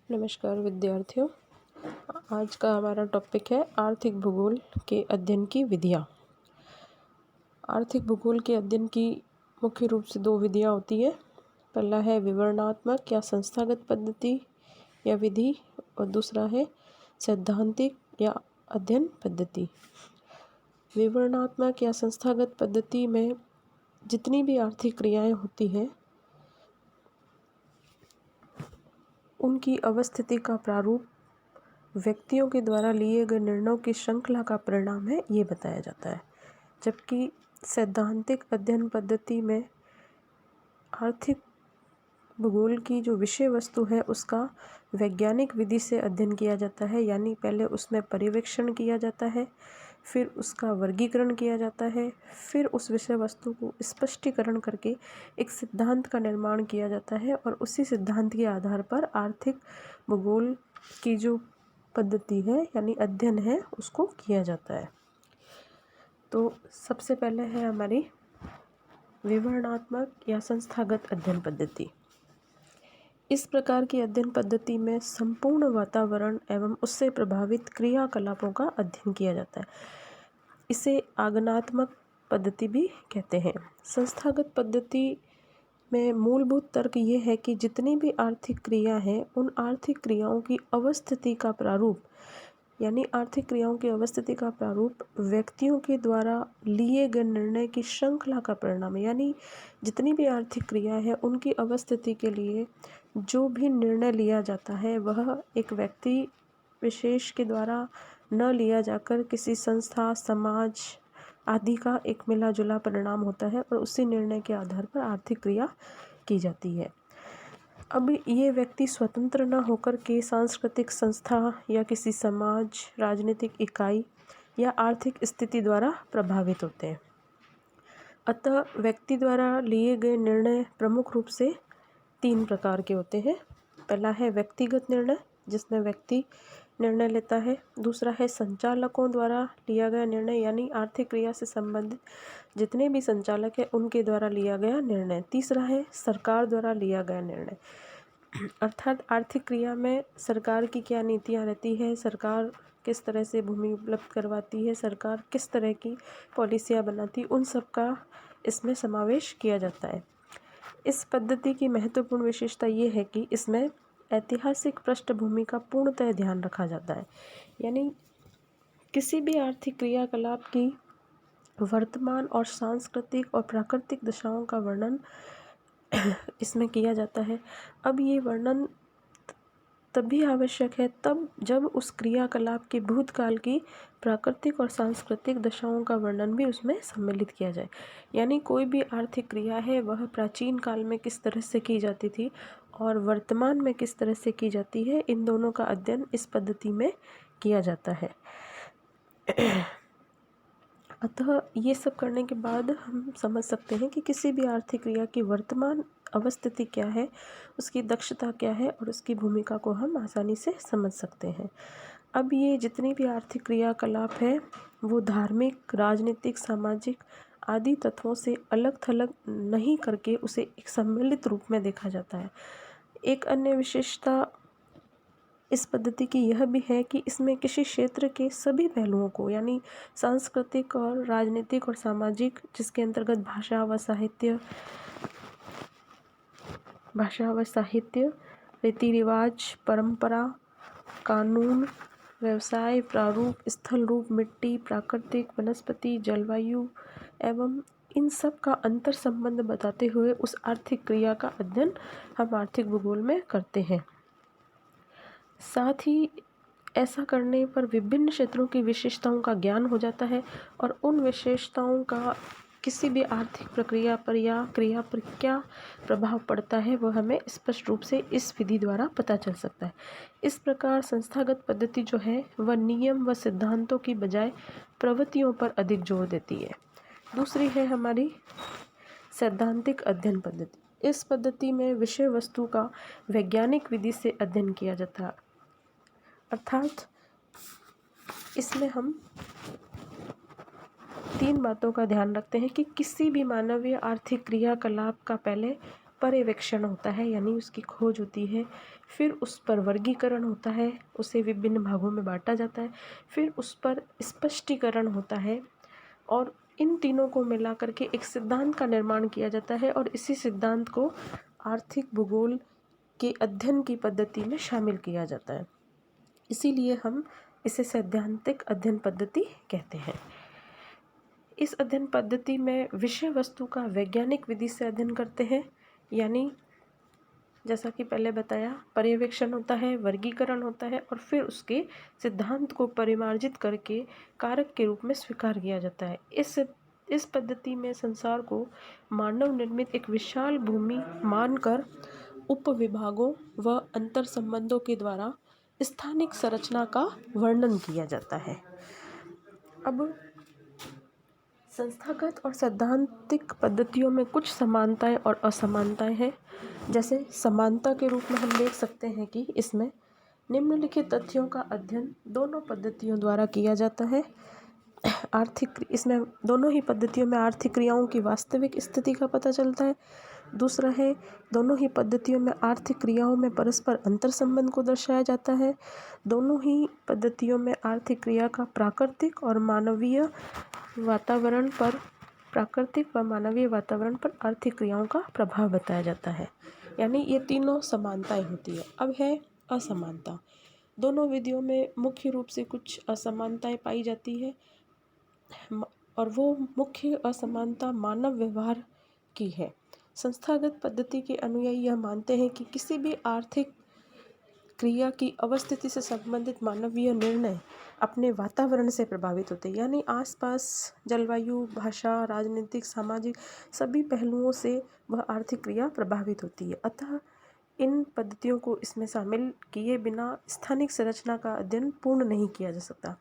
नमस्कार विद्यार्थियों। आज का हमारा टॉपिक है आर्थिक भूगोल के अध्ययन की विधियाँ। आर्थिक भूगोल के अध्ययन की मुख्य रूप से दो विधियाँ होती हैं। पहला है विवरणात्मक या संस्थागत पद्धति या विधि और दूसरा है सैद्धांतिक या अध्ययन पद्धति। विवरणात्मक या संस्थागत पद्धति में जितनी भी आर्थिक क्रियाएं होती हैं उनकी अवस्थिति का प्रारूप व्यक्तियों के द्वारा लिए गए निर्णयों की श्रृंखला का परिणाम है, ये बताया जाता है। जबकि सैद्धांतिक अध्ययन पद्धति में आर्थिक भूगोल की जो विषय वस्तु है उसका वैज्ञानिक विधि से अध्ययन किया जाता है, यानी पहले उसमें पर्यवेक्षण किया जाता है, फिर उसका वर्गीकरण किया जाता है, फिर उस विषय वस्तु को स्पष्टीकरण करके एक सिद्धांत का निर्माण किया जाता है और उसी सिद्धांत के आधार पर आर्थिक भूगोल की जो पद्धति है यानी अध्ययन है उसको किया जाता है। तो सबसे पहले है हमारी विवरणात्मक या संस्थागत अध्ययन पद्धति। इस प्रकार की अध्ययन पद्धति में संपूर्ण वातावरण एवं उससे प्रभावित क्रियाकलापों का अध्ययन किया जाता है। इसे आगमनात्मक पद्धति भी कहते हैं। संस्थागत पद्धति में मूलभूत तर्क ये है कि जितनी भी आर्थिक क्रिया है उन आर्थिक क्रियाओं की अवस्थिति का प्रारूप यानी आर्थिक क्रियाओं की अवस्थिति का प्रारूप व्यक्तियों के द्वारा लिए गए निर्णय की श्रृंखला का परिणाम है। यानी जितनी भी आर्थिक क्रिया है उनकी अवस्थिति के लिए जो भी निर्णय लिया जाता है वह एक व्यक्ति विशेष के द्वारा न लिया जाकर किसी संस्था, समाज आदि का एक मिला जुला परिणाम होता है और उसी निर्णय के आधार पर आर्थिक क्रिया की जाती है। अब ये व्यक्ति स्वतंत्र न होकर के सांस्कृतिक संस्था या किसी समाज, राजनीतिक इकाई या आर्थिक स्थिति द्वारा प्रभावित होते हैं। अतः व्यक्ति द्वारा लिए गए निर्णय प्रमुख रूप से 3 प्रकार के होते हैं। पहला है व्यक्तिगत निर्णय, जिसमें व्यक्ति निर्णय लेता है। दूसरा है संचालकों द्वारा लिया गया निर्णय, यानी आर्थिक क्रिया से संबंधित जितने भी संचालक हैं उनके द्वारा लिया गया निर्णय। तीसरा है सरकार द्वारा लिया गया निर्णय, अर्थात आर्थिक क्रिया में सरकार की क्या नीतियाँ रहती है, सरकार किस तरह से भूमि उपलब्ध करवाती है, सरकार किस तरह की पॉलिसियाँ बनाती, उन सब का इसमें समावेश किया जाता है। इस पद्धति की महत्वपूर्ण विशेषता ये है कि इसमें ऐतिहासिक पृष्ठभूमि का पूर्णतः ध्यान रखा जाता है। यानी किसी भी आर्थिक क्रियाकलाप की वर्तमान और सांस्कृतिक और प्राकृतिक दशाओं का वर्णन इसमें किया जाता है। अब ये वर्णन तभी आवश्यक है तब जब उस क्रियाकलाप के भूतकाल की प्राकृतिक और सांस्कृतिक दशाओं का वर्णन भी उसमें सम्मिलित किया जाए। यानी कोई भी आर्थिक क्रिया है वह प्राचीन काल में किस तरह से की जाती थी और वर्तमान में किस तरह से की जाती है, इन दोनों का अध्ययन इस पद्धति में किया जाता है। अतः ये सब करने के बाद हम समझ सकते हैं कि किसी भी आर्थिक क्रिया की वर्तमान अवस्थिति क्या है, उसकी दक्षता क्या है और उसकी भूमिका को हम आसानी से समझ सकते हैं। अब ये जितनी भी आर्थिक क्रियाकलाप है वो धार्मिक, राजनीतिक, सामाजिक आदि तत्वों से अलग थलग नहीं करके उसे एक सम्मिलित रूप में देखा जाता है। एक अन्य विशेषता इस पद्धति की यह भी है कि इसमें किसी क्षेत्र के सभी पहलुओं को यानी सांस्कृतिक और राजनीतिक और सामाजिक, जिसके अंतर्गत भाषा व साहित्य, रीति रिवाज, परंपरा, कानून, व्यवसाय, प्रारूप, स्थल रूप, मिट्टी, प्राकृतिक, वनस्पति, जलवायु एवं इन सब का अंतर संबंध बताते हुए उस आर्थिक क्रिया का अध्ययन हम आर्थिक भूगोल में करते हैं। साथ ही ऐसा करने पर विभिन्न क्षेत्रों की विशेषताओं का ज्ञान हो जाता है और उन विशेषताओं का किसी भी आर्थिक प्रक्रिया पर या क्रिया पर क्या प्रभाव पड़ता है वह हमें स्पष्ट रूप से इस विधि द्वारा पता चल सकता है। इस प्रकार संस्थागत पद्धति जो है वह नियम व सिद्धांतों की बजाय प्रवृत्तियों पर अधिक जोर देती है। दूसरी है हमारी सैद्धांतिक अध्ययन पद्धति। इस पद्धति में विषय वस्तु का वैज्ञानिक विधि से अध्ययन किया जाता है, अर्थात इसमें हम 3 बातों का ध्यान रखते हैं कि किसी भी मानवीय आर्थिक क्रियाकलाप का पहले पर्यवेक्षण होता है, यानी उसकी खोज होती है, फिर उस पर वर्गीकरण होता है, उसे विभिन्न भागों में बांटा जाता है, फिर उस पर स्पष्टीकरण होता है, और इन तीनों को मिला करके एक सिद्धांत का निर्माण किया जाता है, और इसी सिद्धांत को आर्थिक भूगोल के अध्ययन की पद्धति में शामिल किया जाता है। इसीलिए हम इसे सैद्धांतिक अध्ययन पद्धति कहते हैं। इस अध्ययन पद्धति में विषय वस्तु का वैज्ञानिक विधि से अध्ययन करते हैं, यानी जैसा कि पहले बताया, पर्यवेक्षण होता है, वर्गीकरण होता है, और फिर उसके सिद्धांत को परिमार्जित करके कारक के रूप में स्वीकार किया जाता है। इस पद्धति में संसार को मानव निर्मित एक विशाल भूमि मानकर उपविभागों व अंतर संबंधों के द्वारा स्थानिक संरचना का वर्णन किया जाता है। अब संस्थागत और सैद्धांतिक पद्धतियों में कुछ समानताएं और असमानताएं हैं। जैसे समानता के रूप में हम देख सकते हैं कि इसमें निम्नलिखित तथ्यों का अध्ययन दोनों पद्धतियों द्वारा किया जाता है। इसमें दोनों ही पद्धतियों में आर्थिक क्रियाओं की वास्तविक स्थिति का पता चलता है। दूसरा है, दोनों ही पद्धतियों में आर्थिक क्रियाओं में परस्पर अंतर संबंध को दर्शाया जाता है। दोनों ही पद्धतियों में आर्थिक क्रिया का प्राकृतिक व मानवीय वातावरण पर आर्थिक क्रियाओं का प्रभाव बताया जाता है। यानी ये तीनों समानताएं होती है। अब है असमानता। दोनों विधियों में मुख्य रूप से कुछ असमानताएं पाई जाती है, और वो मुख्य असमानता मानव व्यवहार की है। संस्थागत पद्धति के अनुयायी यह मानते हैं कि किसी भी आर्थिक क्रिया की अवस्थिति से संबंधित मानवीय निर्णय अपने वातावरण से प्रभावित होते हैं, यानी आसपास जलवायु, भाषा, राजनीतिक, सामाजिक सभी पहलुओं से वह आर्थिक क्रिया प्रभावित होती है। अतः इन पद्धतियों को इसमें शामिल किए बिना स्थानिक संरचना का अध्ययन पूर्ण नहीं किया जा सकता।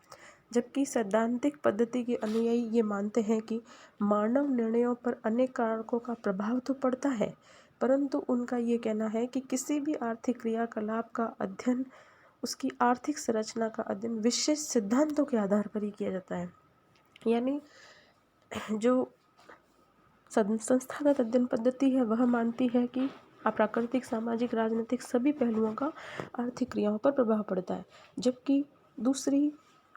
जबकि सैद्धांतिक पद्धति के अनुयायी ये मानते हैं कि मानव निर्णयों पर अनेक कारकों का प्रभाव तो पड़ता है, परंतु उनका ये कहना है कि किसी भी आर्थिक क्रियाकलाप का अध्ययन, उसकी आर्थिक संरचना का अध्ययन विशेष सिद्धांतों के आधार पर ही किया जाता है। यानी जो संस्थागत अध्ययन पद्धति है वह मानती है कि प्राकृतिक, सामाजिक, राजनीतिक सभी पहलुओं का आर्थिक क्रियाओं पर प्रभाव पड़ता है, जबकि दूसरी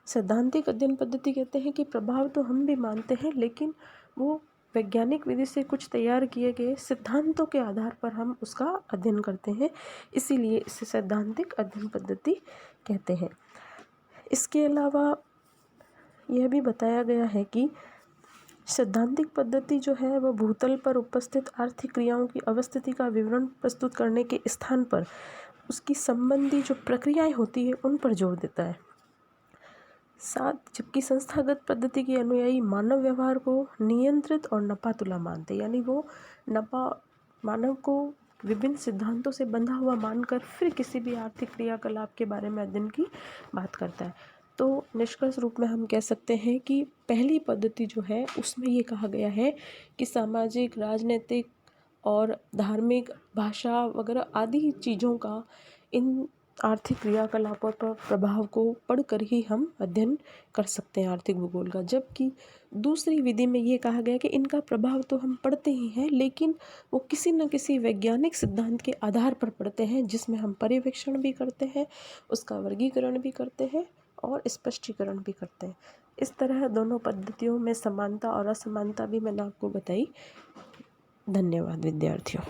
सैद्धांतिक अध्ययन पद्धति कहते हैं कि प्रभाव तो हम भी मानते हैं, लेकिन वो वैज्ञानिक विधि से कुछ तैयार किए गए सिद्धांतों के आधार पर हम उसका अध्ययन करते हैं, इसीलिए इसे सैद्धांतिक अध्ययन पद्धति कहते हैं। इसके अलावा यह भी बताया गया है कि सैद्धांतिक पद्धति जो है वह भूतल पर उपस्थित आर्थिक क्रियाओं की अवस्थिति का विवरण प्रस्तुत करने के स्थान पर उसकी संबंधी जो प्रक्रियाएं होती है उन पर जोर देता है। जबकि संस्थागत पद्धति के अनुयायी मानव व्यवहार को नियंत्रित और नपातुला मानते, यानी वो मानव को विभिन्न सिद्धांतों से बंधा हुआ मानकर फिर किसी भी आर्थिक क्रियाकलाप के बारे में अध्ययन की बात करता है। तो निष्कर्ष रूप में हम कह सकते हैं कि पहली पद्धति जो है उसमें ये कहा गया है कि सामाजिक, राजनीतिक और धार्मिक, भाषा वगैरह आदि चीज़ों का इन आर्थिक क्रियाकलापों पर प्रभाव को पढ़कर ही हम अध्ययन कर सकते हैं आर्थिक भूगोल का। जबकि दूसरी विधि में ये कहा गया कि इनका प्रभाव तो हम पढ़ते ही हैं, लेकिन वो किसी न किसी वैज्ञानिक सिद्धांत के आधार पर पढ़ते हैं, जिसमें हम पर्यवेक्षण भी करते हैं, उसका वर्गीकरण भी करते हैं और स्पष्टीकरण भी करते हैं। इस तरह दोनों पद्धतियों में समानता और असमानता भी मैंने आपको बताई। धन्यवाद विद्यार्थियों।